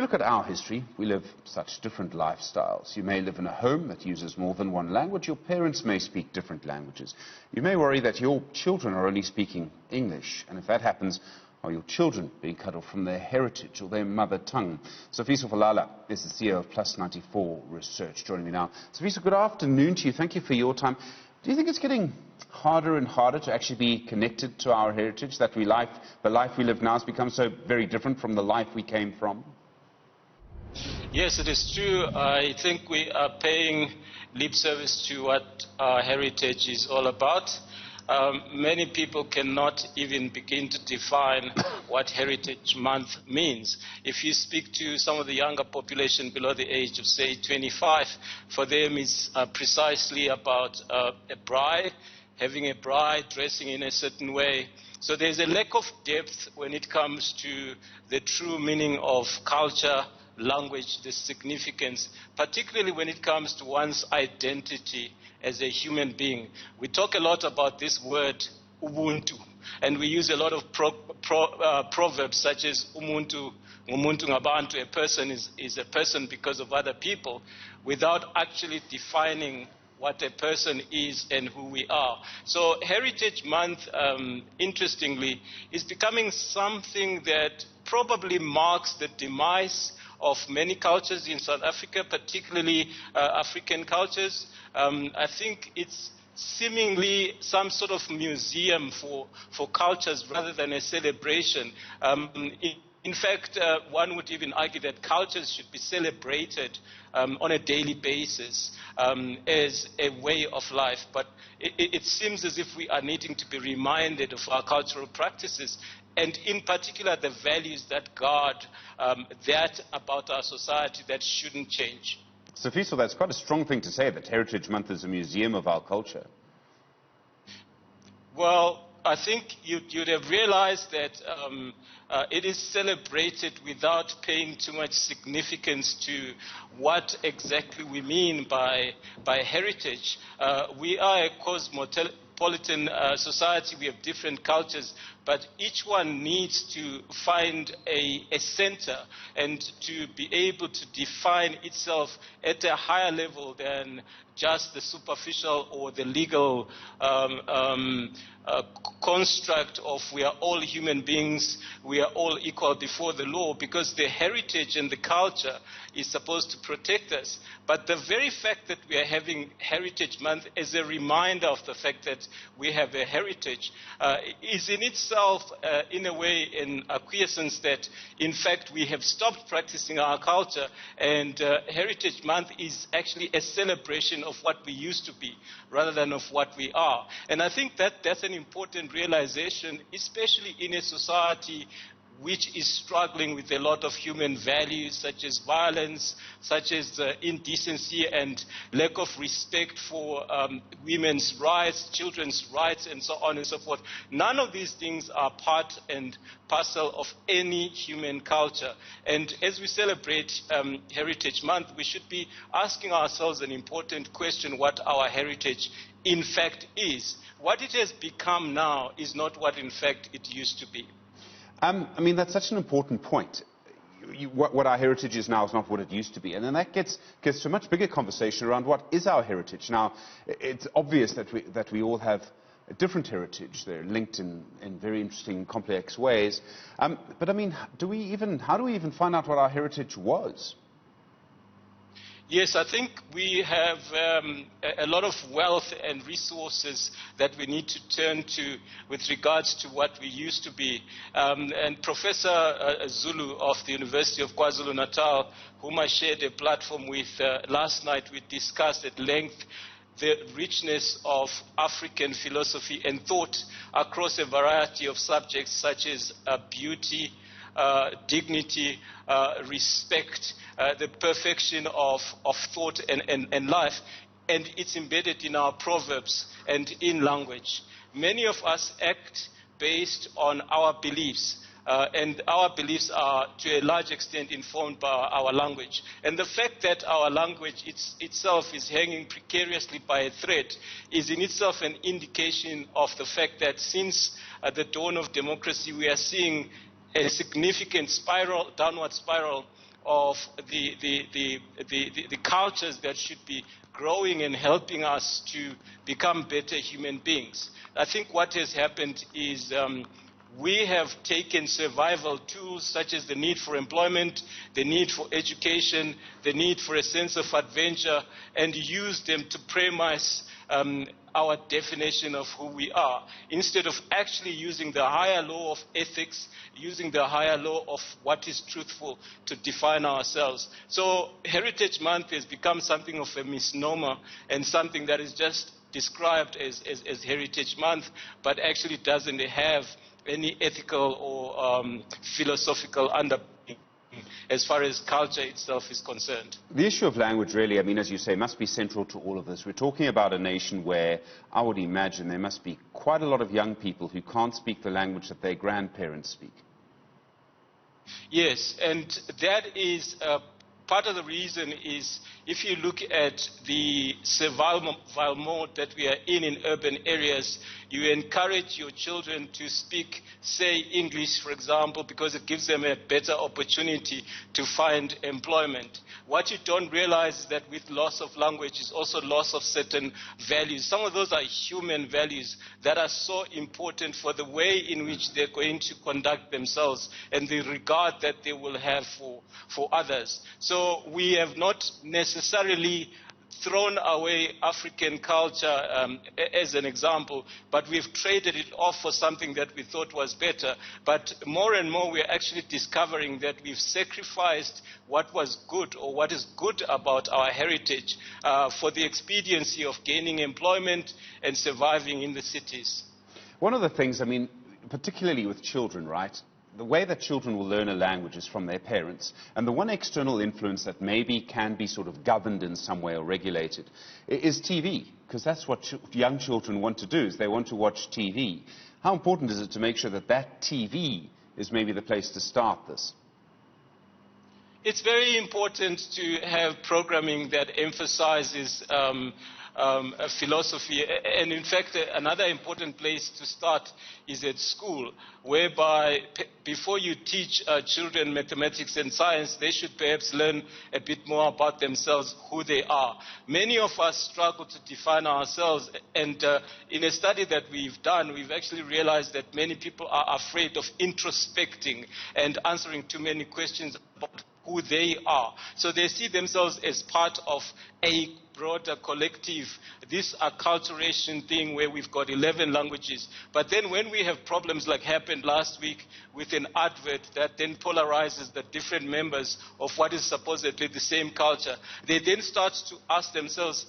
look at our history, we live such different lifestyles. You may live in a home that uses more than one language. Your parents may speak different languages. You may worry that your children are only speaking English. And if that happens, are your children being cut off from their heritage or their mother tongue? Sifiso Falala is the CEO of Plus 94 Research, joining me now. Sifiso, good afternoon to you. Thank you for your time. Do you think it's getting harder and harder to actually be connected to our heritage, that the life we live now has become so very different from the life we came from? Yes, it is true. I think we are paying lip service to what our heritage is all about. Many people cannot even begin to define what Heritage Month means. If you speak to some of the younger population below the age of, say, 25, for them it's precisely about a bride, having a bride, dressing in a certain way. So there's a lack of depth when it comes to the true meaning of culture, language, the significance, particularly when it comes to one's identity as a human being. We talk a lot about this word, Ubuntu, and we use a lot of proverbs such as Umuntu, Umuntu ngabantu, a person is a person because of other people, without actually defining what a person is and who we are. So Heritage Month, interestingly, is becoming something that probably marks the demise of many cultures in South Africa, particularly African cultures. I think it's seemingly some sort of museum for cultures rather than a celebration. In fact, one would even argue that cultures should be celebrated on a daily basis as a way of life. But it seems as if we are needing to be reminded of our cultural practices, and in particular the values that guard that about our society that shouldn't change. Sifiso, that's quite a strong thing to say, that Heritage Month is a museum of our culture. Well, I think you'd have realized that it is celebrated without paying too much significance to what exactly we mean by heritage. We are a cosmopolitan society. We have different cultures, but each one needs to find a center and to be able to define itself at a higher level than just the superficial or the legal construct of we are all human beings, we are all equal before the law, because the heritage and the culture is supposed to protect us. But the very fact that we are having Heritage Month as a reminder of the fact that we have a heritage is in itself, in a way, an acquiescence that, in fact, we have stopped practicing our culture, and Heritage Month is actually a celebration of what we used to be rather than of what we are. And I think that that's an important realization, especially in a society which is struggling with a lot of human values, such as violence, such as indecency and lack of respect for women's rights, children's rights, and so on and so forth. None of these things are part and parcel of any human culture. And as we celebrate Heritage Month, we should be asking ourselves an important question: what our heritage in fact is. What it has become now is not what in fact it used to be. I mean, that's such an important point. What our heritage is now is not what it used to be. And then that gets to a much bigger conversation around what is our heritage. Now, it's obvious that we all have a different heritage. They're linked in very interesting, complex ways. But I mean, how do we even find out what our heritage was? Yes, I think we have a lot of wealth and resources that we need to turn to with regards to what we used to be. And Professor Zulu of the University of KwaZulu-Natal, whom I shared a platform with last night, we discussed at length the richness of African philosophy and thought across a variety of subjects such as beauty, dignity, respect, the perfection of thought and life, and it's embedded in our proverbs and in language. Many of us act based on our beliefs, and our beliefs are to a large extent informed by our language. And the fact that our language itself is hanging precariously by a thread is in itself an indication of the fact that since the dawn of democracy, we are seeing a significant downward spiral of the cultures that should be growing and helping us to become better human beings. I think what has happened is we have taken survival tools such as the need for employment, the need for education, the need for a sense of adventure, and used them to premise our definition of who we are, instead of actually using the higher law of ethics, using the higher law of what is truthful to define ourselves. So Heritage Month has become something of a misnomer and something that is just described as Heritage Month, but actually doesn't have any ethical or philosophical underpinning as far as culture itself is concerned. The issue of language really, I mean, as you say, must be central to all of this. We're talking about a nation where I would imagine there must be quite a lot of young people who can't speak the language that their grandparents speak. Yes, and that is part of the reason is if you look at the survival mode that we are in urban areas, you encourage your children to speak, say, English, for example, because it gives them a better opportunity to find employment. What you don't realize is that with loss of language is also loss of certain values. Some of those are human values that are so important for the way in which they're going to conduct themselves and the regard that they will have for others. So we have not necessarily thrown away African culture as an example, but we've traded it off for something that we thought was better. But more and more we're actually discovering that we've sacrificed what was good or what is good about our heritage for the expediency of gaining employment and surviving in the cities. One of the things, I mean, particularly with children, right? The way that children will learn a language is from their parents. And the one external influence that maybe can be sort of governed in some way or regulated is TV, because that's what young children want to do, is they want to watch TV. How important is it to make sure that that TV is maybe the place to start this? It's very important to have programming that emphasizes a philosophy, and in fact another important place to start is at school, whereby before you teach children mathematics and science, they should perhaps learn a bit more about themselves, who they are. Many of us struggle to define ourselves, and in a study that we've done, we've actually realized that many people are afraid of introspecting and answering too many questions about who they are. So they see themselves as part of a broader collective, this acculturation thing where we've got 11 languages. But then when we have problems like happened last week with an advert that then polarizes the different members of what is supposedly the same culture, they then start to ask themselves,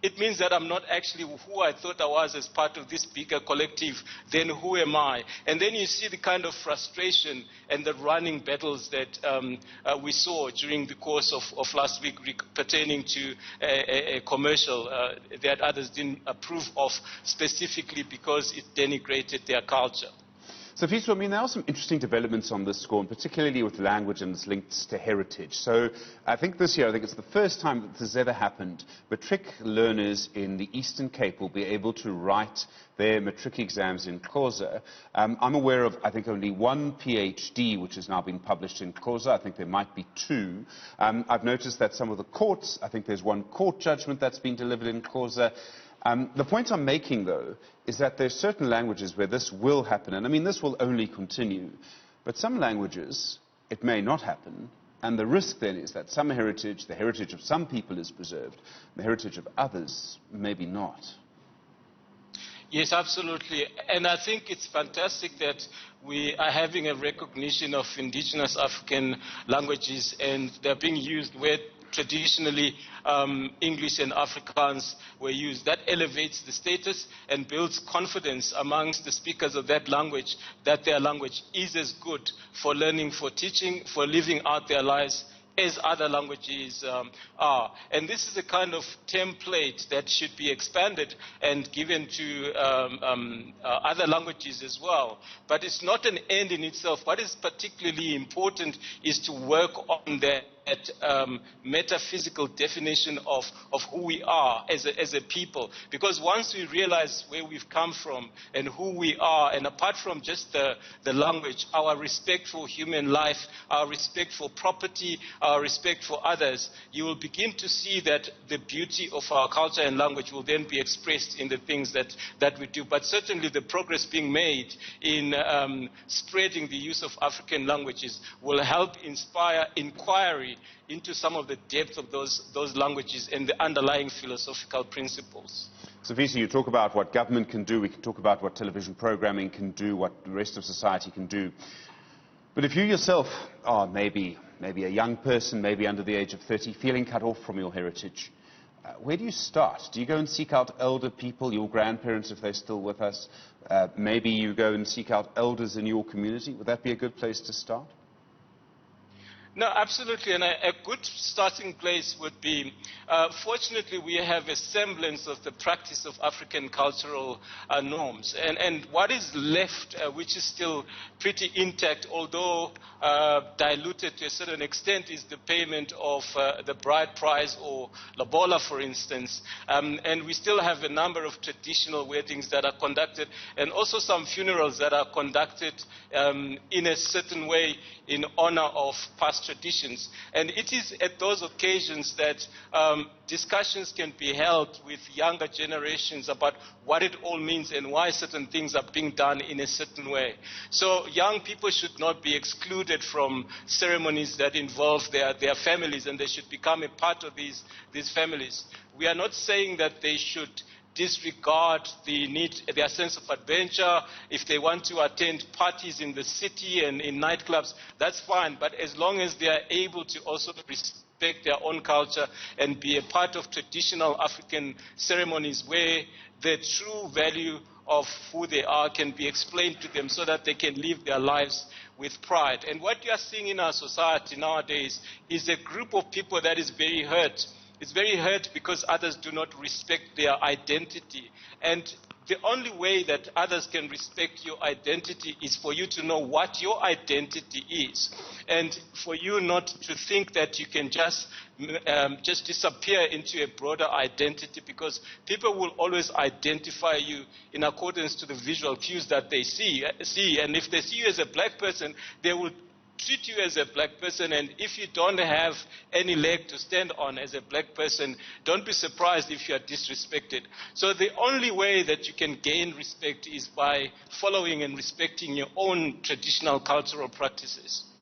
it means that I'm not actually who I thought I was as part of this bigger collective, then who am I? And then you see the kind of frustration and the running battles that we saw during the course of last week pertaining to a commercial that others didn't approve of, specifically because it denigrated their culture. Sifiso, I mean, there are some interesting developments on this score, and particularly with language and its links to heritage. So I think this year, I think it's the first time that this has ever happened. Matric learners in the Eastern Cape will be able to write their matric exams in Xhosa. I'm aware of, I think, only one PhD which has now been published in Xhosa. I think there might be two. I've noticed that some of the courts, I think there's one court judgment that's been delivered in Xhosa. The point I'm making, though, is that there are certain languages where this will happen. And I mean, this will only continue. But some languages, it may not happen. And the risk then is that some heritage, the heritage of some people is preserved. The heritage of others, maybe not. Yes, absolutely. And I think it's fantastic that we are having a recognition of indigenous African languages, and they're being used where traditionally English and Afrikaans were used. That elevates the status and builds confidence amongst the speakers of that language that their language is as good for learning, for teaching, for living out their lives as other languages are. And this is a kind of template that should be expanded and given to other languages as well. But it's not an end in itself. What is particularly important is to work on the metaphysical definition of who we are as a people. Because once we realize where we've come from and who we are, and apart from just the language, our respect for human life, our respect for property, our respect for others, you will begin to see that the beauty of our culture and language will then be expressed in the things that we do. But certainly the progress being made in spreading the use of African languages will help inspire inquiry into some of the depth of those languages and the underlying philosophical principles. Sifiso, you talk about what government can do, we can talk about what television programming can do, what the rest of society can do. But if you yourself are maybe a young person, maybe under the age of 30, feeling cut off from your heritage, where do you start? Do you go and seek out elder people, your grandparents if they're still with us? Maybe you go and seek out elders in your community. Would that be a good place to start? No, absolutely, and a good starting place would be, fortunately we have a semblance of the practice of African cultural norms, and what is left, which is still pretty intact, although diluted to a certain extent, is the payment of the bride price or lobola, for instance, and we still have a number of traditional weddings that are conducted, and also some funerals that are conducted in a certain way in honor of past traditions. And it is at those occasions that discussions can be held with younger generations about what it all means and why certain things are being done in a certain way. So young people should not be excluded from ceremonies that involve their families, and they should become a part of these families. We are not saying that they should disregard their sense of adventure. If they want to attend parties in the city and in nightclubs, that's fine. But as long as they are able to also respect their own culture and be a part of traditional African ceremonies where the true value of who they are can be explained to them so that they can live their lives with pride. And what you are seeing in our society nowadays is a group of people that is very hurt. It's very hurt because others do not respect their identity. And the only way that others can respect your identity is for you to know what your identity is. And for you not to think that you can just disappear into a broader identity, because people will always identify you in accordance to the visual cues that they see. And if they see you as a black person, they will treat you as a black person, and if you don't have any leg to stand on as a black person, don't be surprised if you are disrespected. So the only way that you can gain respect is by following and respecting your own traditional cultural practices.